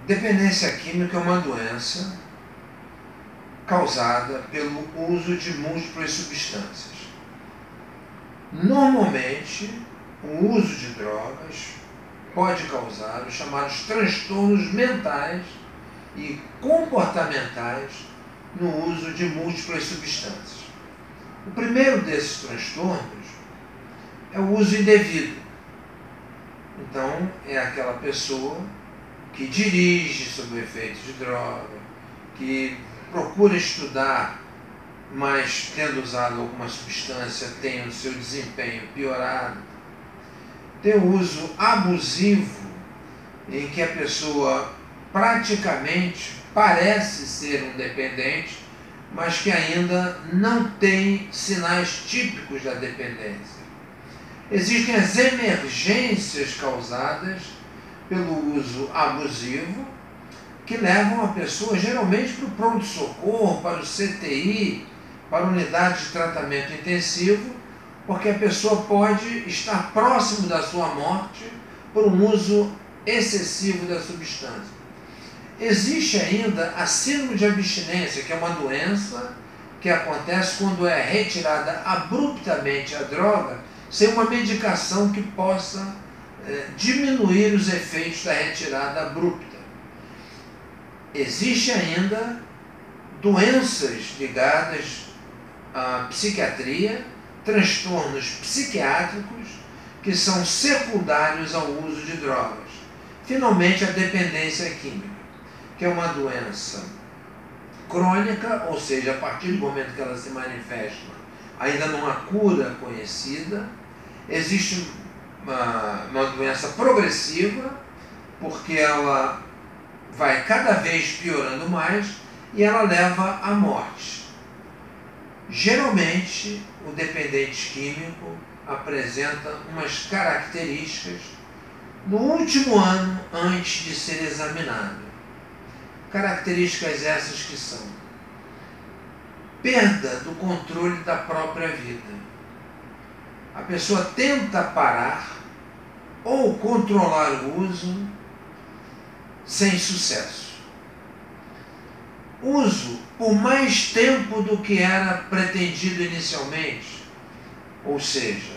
Dependência química é uma doença causada pelo uso de múltiplas substâncias. Normalmente, o uso de drogas pode causar os chamados transtornos mentais e comportamentais no uso de múltiplas substâncias. O primeiro desses transtornos é o uso indevido. Então, é aquela pessoa que dirige sob o efeito de droga, que procura estudar, mas tendo usado alguma substância tem o seu desempenho piorado. Tem o uso abusivo, em que a pessoa praticamente parece ser um dependente, mas que ainda não tem sinais típicos da dependência. Existem as emergências causadas pelo uso abusivo, que levam a pessoa geralmente para o pronto-socorro, para o CTI, para a unidade de tratamento intensivo, porque a pessoa pode estar próximo da sua morte por um uso excessivo da substância. Existe ainda a síndrome de abstinência, que é uma doença que acontece quando é retirada abruptamente a droga, sem uma medicação que possa diminuir os efeitos da retirada abrupta. Existe ainda doenças ligadas à psiquiatria, transtornos psiquiátricos que são secundários ao uso de drogas. Finalmente, a dependência química, que é uma doença crônica, ou seja, a partir do momento que ela se manifesta, ainda não há cura conhecida. Existe uma doença progressiva, porque ela vai cada vez piorando mais e ela leva à morte. Geralmente, o dependente químico apresenta umas características no último ano antes de ser examinado. Características essas que são: perda do controle da própria vida. A pessoa tenta parar ou controlar o uso sem sucesso. Uso por mais tempo do que era pretendido inicialmente. Ou seja,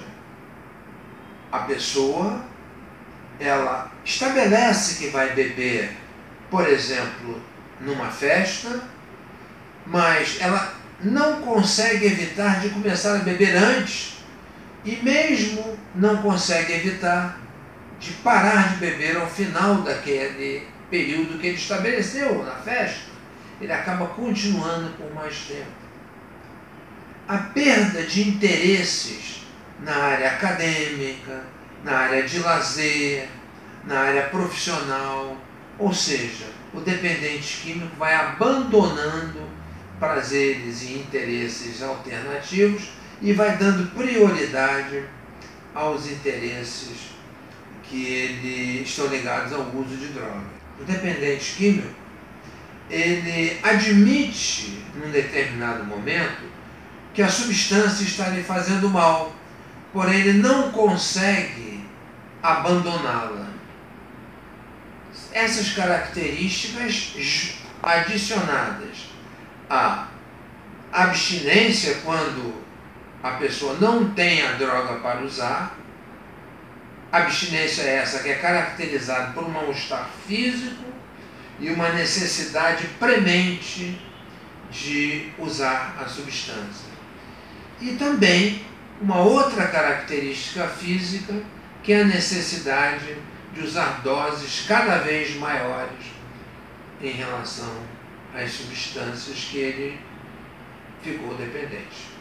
a pessoa ela estabelece que vai beber, por exemplo, numa festa, mas ela não consegue evitar de começar a beber antes e mesmo não consegue evitar de parar de beber ao final daquele período que ele estabeleceu na festa. Ele acaba continuando por mais tempo. A perda de interesses na área acadêmica, na área de lazer, na área profissional, ou seja, o dependente químico vai abandonando prazeres e interesses alternativos e vai dando prioridade aos interesses que estão ligados ao uso de drogas. O dependente químico, ele admite, num determinado momento, que a substância está lhe fazendo mal, porém ele não consegue abandoná-la. Essas características adicionadas à abstinência, quando a pessoa não tem a droga para usar, abstinência é essa que é caracterizada por um mal-estar físico e uma necessidade premente de usar a substância. E também uma outra característica física, que é a necessidade de usar doses cada vez maiores em relação às substâncias que ele ficou dependente.